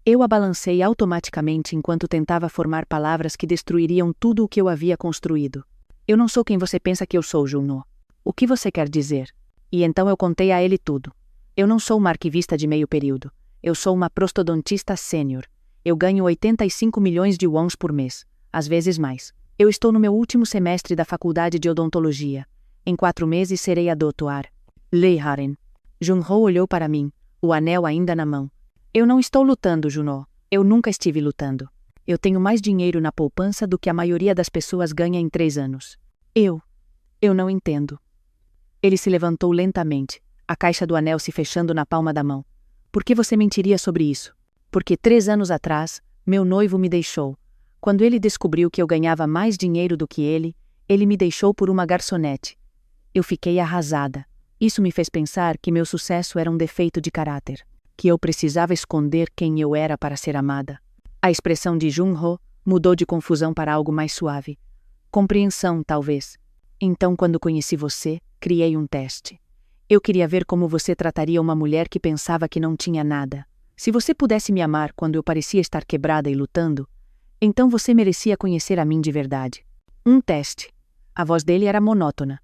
Eu a balancei automaticamente enquanto tentava formar palavras que destruiriam tudo o que eu havia construído. Eu não sou quem você pensa que eu sou, Junho. O que você quer dizer? E então eu contei a ele tudo. Eu não sou uma arquivista de meio período. Eu sou uma prostodontista sênior. Eu ganho 85 milhões de wons por mês, às vezes mais. Eu estou no meu último semestre da faculdade de odontologia. Em 4 meses serei a doutor. Leiharen. Junho olhou para mim, o anel ainda na mão. Eu não estou lutando, Junho. Eu nunca estive lutando. Eu tenho mais dinheiro na poupança do que a maioria das pessoas ganha em 3 anos. Eu não entendo. Ele se levantou lentamente, a caixa do anel se fechando na palma da mão. Por que você mentiria sobre isso? Porque 3 anos atrás, meu noivo me deixou. Quando ele descobriu que eu ganhava mais dinheiro do que ele me deixou por uma garçonete. Eu fiquei arrasada. Isso me fez pensar que meu sucesso era um defeito de caráter, que eu precisava esconder quem eu era para ser amada. A expressão de Junho mudou de confusão para algo mais suave. Compreensão, talvez. Então, quando conheci você, criei um teste. Eu queria ver como você trataria uma mulher que pensava que não tinha nada. Se você pudesse me amar quando eu parecia estar quebrada e lutando, então você merecia conhecer a mim de verdade. Um teste. A voz dele era monótona.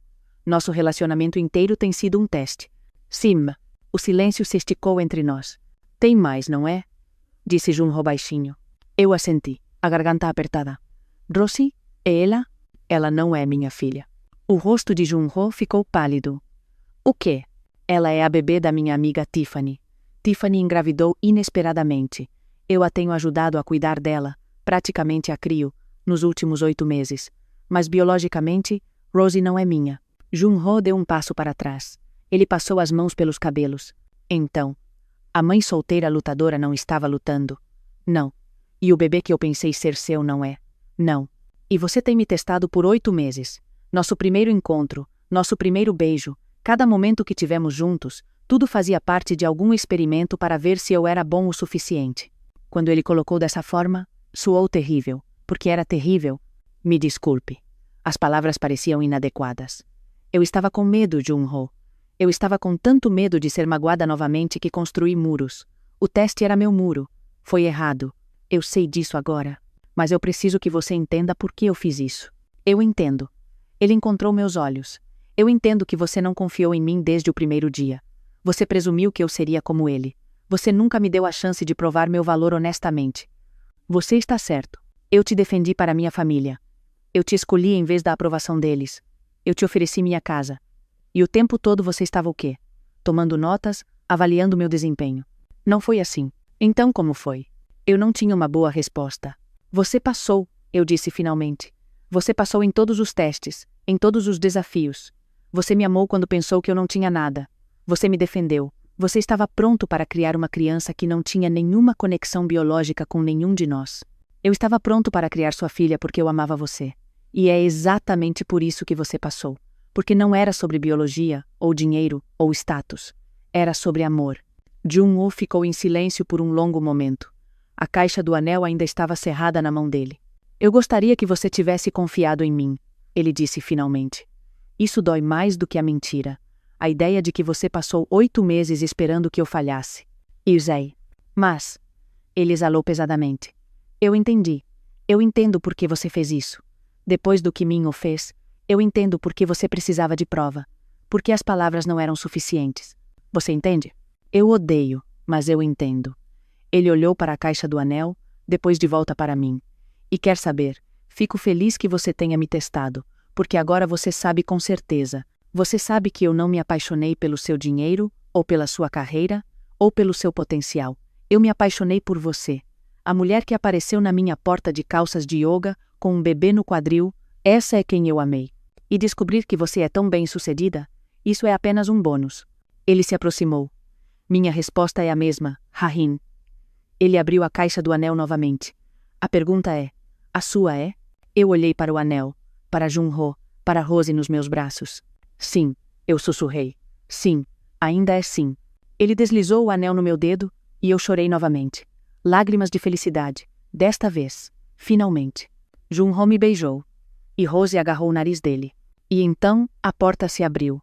Nosso relacionamento inteiro tem sido um teste. Sim. O silêncio se esticou entre nós. Tem mais, não é? Disse Junho baixinho. Eu assenti, a garganta apertada. Rosie? É ela? Ela não é minha filha. O rosto de Junho ficou pálido. O quê? Ela é a bebê da minha amiga Tiffany. Tiffany engravidou inesperadamente. Eu a tenho ajudado a cuidar dela, praticamente a crio, nos últimos 8 meses. Mas biologicamente, Rosie não é minha. Junho deu um passo para trás. Ele passou as mãos pelos cabelos. Então, a mãe solteira lutadora não estava lutando. Não. E o bebê que eu pensei ser seu não é. Não. E você tem me testado por 8 meses. Nosso primeiro encontro, nosso primeiro beijo, cada momento que tivemos juntos, tudo fazia parte de algum experimento para ver se eu era bom o suficiente. Quando ele colocou dessa forma, soou terrível, porque era terrível. Me desculpe. As palavras pareciam inadequadas. Eu estava com medo, Junho. Eu estava com tanto medo de ser magoada novamente que construí muros. O teste era meu muro. Foi errado. Eu sei disso agora. Mas eu preciso que você entenda por que eu fiz isso. Eu entendo. Ele encontrou meus olhos. Eu entendo que você não confiou em mim desde o primeiro dia. Você presumiu que eu seria como ele. Você nunca me deu a chance de provar meu valor honestamente. Você está certo. Eu te defendi para minha família. Eu te escolhi em vez da aprovação deles. Eu te ofereci minha casa. E o tempo todo você estava o quê? Tomando notas, avaliando meu desempenho. Não foi assim. Então como foi? Eu não tinha uma boa resposta. Você passou, eu disse finalmente. Você passou em todos os testes, em todos os desafios. Você me amou quando pensou que eu não tinha nada. Você me defendeu. Você estava pronto para criar uma criança que não tinha nenhuma conexão biológica com nenhum de nós. Eu estava pronto para criar sua filha porque eu amava você. E é exatamente por isso que você passou. Porque não era sobre biologia, ou dinheiro, ou status. Era sobre amor. Junho ficou em silêncio por um longo momento. A caixa do anel ainda estava cerrada na mão dele. Eu gostaria que você tivesse confiado em mim, ele disse finalmente. Isso dói mais do que a mentira. A ideia de que você passou 8 meses esperando que eu falhasse. E Zé. Mas, ele exalou pesadamente. Eu entendi. Eu entendo por que você fez isso. Depois do que Minho fez, eu entendo por que você precisava de prova. Porque as palavras não eram suficientes. Você entende? Eu odeio, mas eu entendo. Ele olhou para a caixa do anel, depois de volta para mim. E quer saber, fico feliz que você tenha me testado, porque agora você sabe com certeza. Você sabe que eu não me apaixonei pelo seu dinheiro, ou pela sua carreira, ou pelo seu potencial. Eu me apaixonei por você. A mulher que apareceu na minha porta de calças de yoga, com um bebê no quadril, essa é quem eu amei. E descobrir que você é tão bem-sucedida, isso é apenas um bônus. Ele se aproximou. Minha resposta é a mesma, Rahin. Ele abriu a caixa do anel novamente. A pergunta é: a sua é? Eu olhei para o anel, para Junho, para Rosie nos meus braços. Sim, eu sussurrei. Sim, ainda é sim. Ele deslizou o anel no meu dedo, e eu chorei novamente. Lágrimas de felicidade. Desta vez, finalmente. Junho me beijou. E Rosie agarrou o nariz dele. E então, a porta se abriu.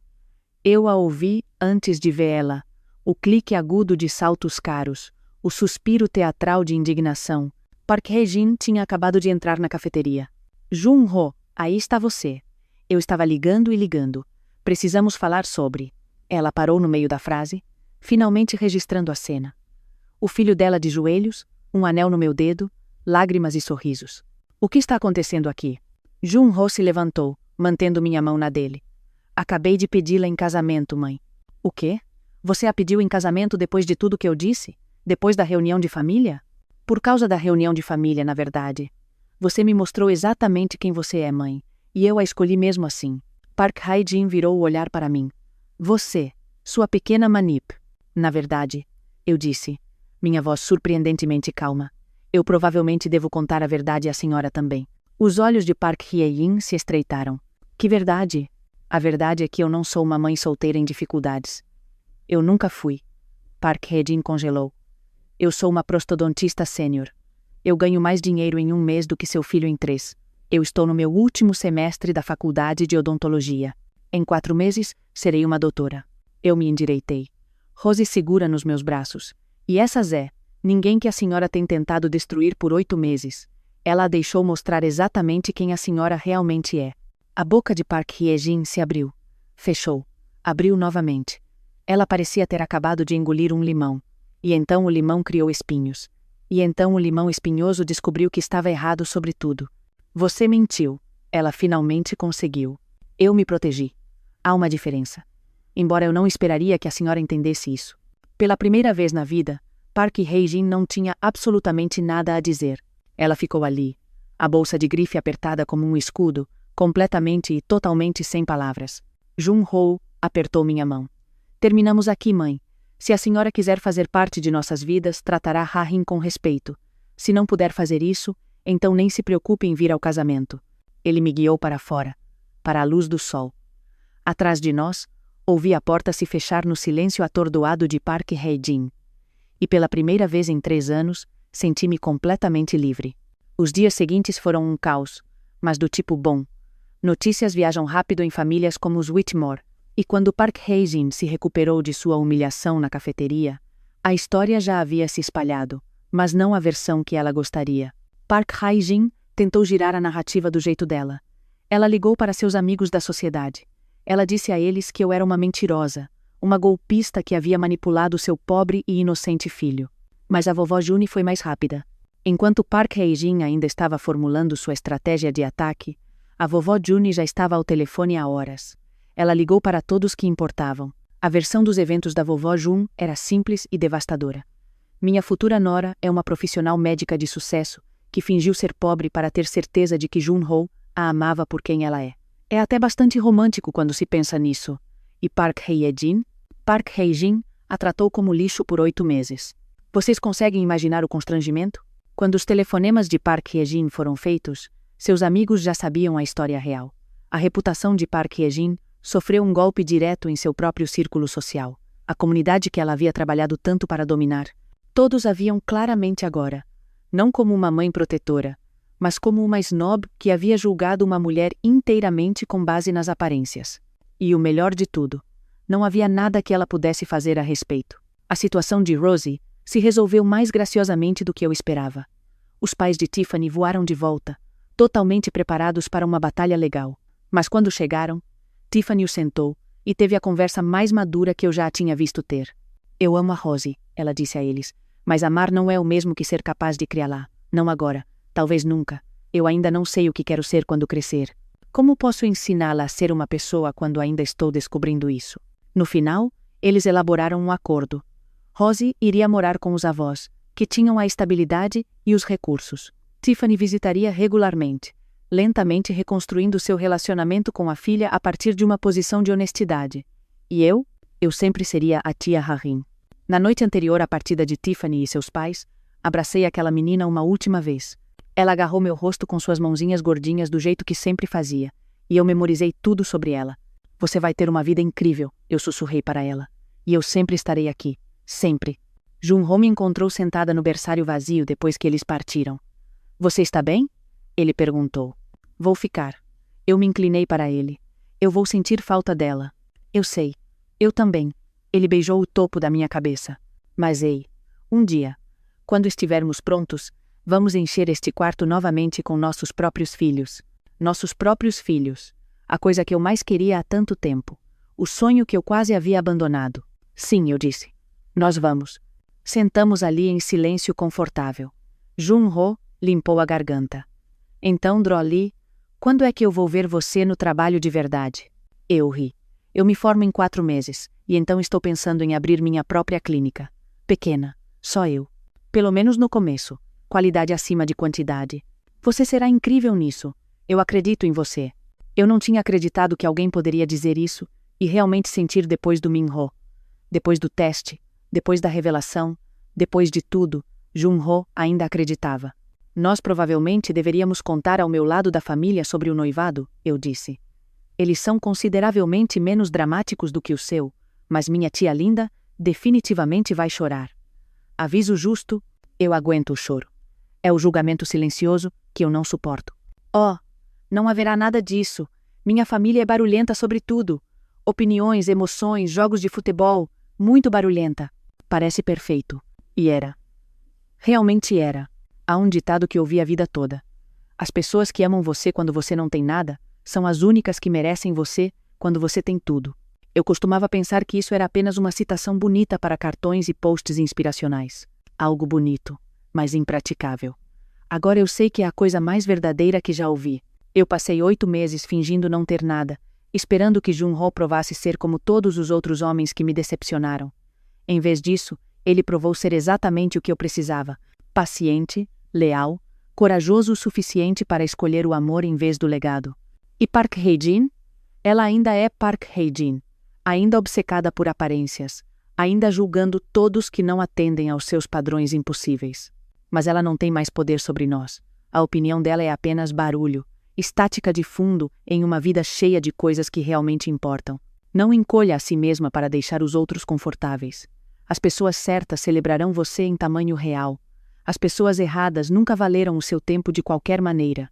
Eu a ouvi antes de vê-la. O clique agudo de saltos caros, o suspiro teatral de indignação. Park Hye-jin tinha acabado de entrar na cafeteria. Jun-ho, aí está você. Eu estava ligando e ligando. Precisamos falar sobre... Ela parou no meio da frase, finalmente registrando a cena. O filho dela de joelhos, um anel no meu dedo, lágrimas e sorrisos. O que está acontecendo aqui? Jun-ho se levantou, mantendo minha mão na dele. Acabei de pedi-la em casamento, mãe. O quê? Você a pediu em casamento depois de tudo que eu disse? Depois da reunião de família? Por causa da reunião de família, na verdade. Você me mostrou exatamente quem você é, mãe, e eu a escolhi mesmo assim. Park Hye-jin virou o olhar para mim. Você, sua pequena manip. Na verdade, eu disse, minha voz surpreendentemente calma. Eu provavelmente devo contar a verdade à senhora também. Os olhos de Park Hye-jin se estreitaram. Que verdade? A verdade é que eu não sou uma mãe solteira em dificuldades. Eu nunca fui. Park Hye-jin congelou. Eu sou uma prostodontista sênior. Eu ganho mais dinheiro em um mês do que seu filho em 3. Eu estou no meu último semestre da faculdade de odontologia. Em 4 meses, serei uma doutora. Eu me endireitei. Rose segura nos meus braços. E essa Zé, ninguém que a senhora tem tentado destruir por 8 meses. Ela a deixou mostrar exatamente quem a senhora realmente é. A boca de Park Hye-jin se abriu. Fechou. Abriu novamente. Ela parecia ter acabado de engolir um limão. E então o limão criou espinhos. E então o limão espinhoso descobriu que estava errado sobre tudo. Você mentiu. Ela finalmente conseguiu. Eu me protegi. Há uma diferença. Embora eu não esperaria que a senhora entendesse isso. Pela primeira vez na vida, Park Hye-jin não tinha absolutamente nada a dizer. Ela ficou ali, a bolsa de grife apertada como um escudo, completamente e totalmente sem palavras. Jun-ho apertou minha mão. Terminamos aqui, mãe. Se a senhora quiser fazer parte de nossas vidas, tratará Ha-rin com respeito. Se não puder fazer isso, então nem se preocupe em vir ao casamento. Ele me guiou para fora, para a luz do sol. Atrás de nós, ouvi a porta se fechar no silêncio atordoado de Park Hye-jin. E pela primeira vez em 3 anos, senti-me completamente livre. Os dias seguintes foram um caos, mas do tipo bom. Notícias viajam rápido em famílias como os Whitmore, e quando Park Hye-jin se recuperou de sua humilhação na cafeteria, a história já havia se espalhado, mas não a versão que ela gostaria. Park Hye-jin tentou girar a narrativa do jeito dela. Ela ligou para seus amigos da sociedade. Ela disse a eles que eu era uma mentirosa, uma golpista que havia manipulado seu pobre e inocente filho. Mas a vovó June foi mais rápida. Enquanto Park Hye-jin ainda estava formulando sua estratégia de ataque, a vovó June já estava ao telefone há horas. Ela ligou para todos que importavam. A versão dos eventos da vovó Jun era simples e devastadora. Minha futura nora é uma profissional médica de sucesso que fingiu ser pobre para ter certeza de que Jun-ho a amava por quem ela é. É até bastante romântico quando se pensa nisso. E Park Hye-jin a tratou como lixo por 8 meses. Vocês conseguem imaginar o constrangimento? Quando os telefonemas de Park Hye-jin foram feitos, seus amigos já sabiam a história real. A reputação de Park Hye-jin sofreu um golpe direto em seu próprio círculo social. A comunidade que ela havia trabalhado tanto para dominar. Todos a viam claramente agora, não como uma mãe protetora, mas como uma snob que havia julgado uma mulher inteiramente com base nas aparências. E o melhor de tudo, não havia nada que ela pudesse fazer a respeito. A situação de Rosie se resolveu mais graciosamente do que eu esperava. Os pais de Tiffany voaram de volta, totalmente preparados para uma batalha legal. Mas quando chegaram, Tiffany o sentou e teve a conversa mais madura que eu já a tinha visto ter. Eu amo a Rosie, ela disse a eles, mas amar não é o mesmo que ser capaz de criá-la. Não agora, talvez nunca. Eu ainda não sei o que quero ser quando crescer. Como posso ensiná-la a ser uma pessoa quando ainda estou descobrindo isso? No final, eles elaboraram um acordo. Rosie iria morar com os avós, que tinham a estabilidade e os recursos. Tiffany visitaria regularmente, lentamente reconstruindo seu relacionamento com a filha a partir de uma posição de honestidade. E eu sempre seria a tia Ha-rin. Na noite anterior à partida de Tiffany e seus pais, abracei aquela menina uma última vez. Ela agarrou meu rosto com suas mãozinhas gordinhas do jeito que sempre fazia, e eu memorizei tudo sobre ela. Você vai ter uma vida incrível, eu sussurrei para ela. E eu sempre estarei aqui, sempre. Jun-ho me encontrou sentada no berçário vazio depois que eles partiram. Você está bem? Ele perguntou. Vou ficar. Eu me inclinei para ele. Eu vou sentir falta dela. Eu sei. Eu também. Ele beijou o topo da minha cabeça. Mas ei, um dia, quando estivermos prontos, vamos encher este quarto novamente com nossos próprios filhos. Nossos próprios filhos. A coisa que eu mais queria há tanto tempo. O sonho que eu quase havia abandonado. Sim, eu disse. Nós vamos. Sentamos ali em silêncio confortável. Jun-ho limpou a garganta. Então, Droli, quando é que eu vou ver você no trabalho de verdade? Eu ri. Eu me formo em 4 meses, e então estou pensando em abrir minha própria clínica. Pequena, só eu. Pelo menos no começo. Qualidade acima de quantidade. Você será incrível nisso. Eu acredito em você. Eu não tinha acreditado que alguém poderia dizer isso e realmente sentir depois do Min-ho. Depois do teste, depois da revelação, depois de tudo, Jun-ho ainda acreditava. Nós provavelmente deveríamos contar ao meu lado da família sobre o noivado, eu disse. Eles são consideravelmente menos dramáticos do que o seu, mas minha tia linda definitivamente vai chorar. Aviso justo, eu aguento o choro. É o julgamento silencioso que eu não suporto. Oh, não haverá nada disso. Minha família é barulhenta sobre tudo. Opiniões, emoções, jogos de futebol, muito barulhenta. Parece perfeito. E era. Realmente era. Há um ditado que ouvi a vida toda. As pessoas que amam você quando você não tem nada, são as únicas que merecem você quando você tem tudo. Eu costumava pensar que isso era apenas uma citação bonita para cartões e posts inspiracionais. Algo bonito, mas impraticável. Agora eu sei que é a coisa mais verdadeira que já ouvi. Eu passei 8 meses fingindo não ter nada, esperando que Jun-ho provasse ser como todos os outros homens que me decepcionaram. Em vez disso, ele provou ser exatamente o que eu precisava. Paciente, leal, corajoso o suficiente para escolher o amor em vez do legado. E Park Hae-jin? Ela ainda é Park Hae-jin, ainda obcecada por aparências, ainda julgando todos que não atendem aos seus padrões impossíveis. Mas ela não tem mais poder sobre nós. A opinião dela é apenas barulho, estática de fundo em uma vida cheia de coisas que realmente importam. Não encolha a si mesma para deixar os outros confortáveis. As pessoas certas celebrarão você em tamanho real. As pessoas erradas nunca valeram o seu tempo de qualquer maneira.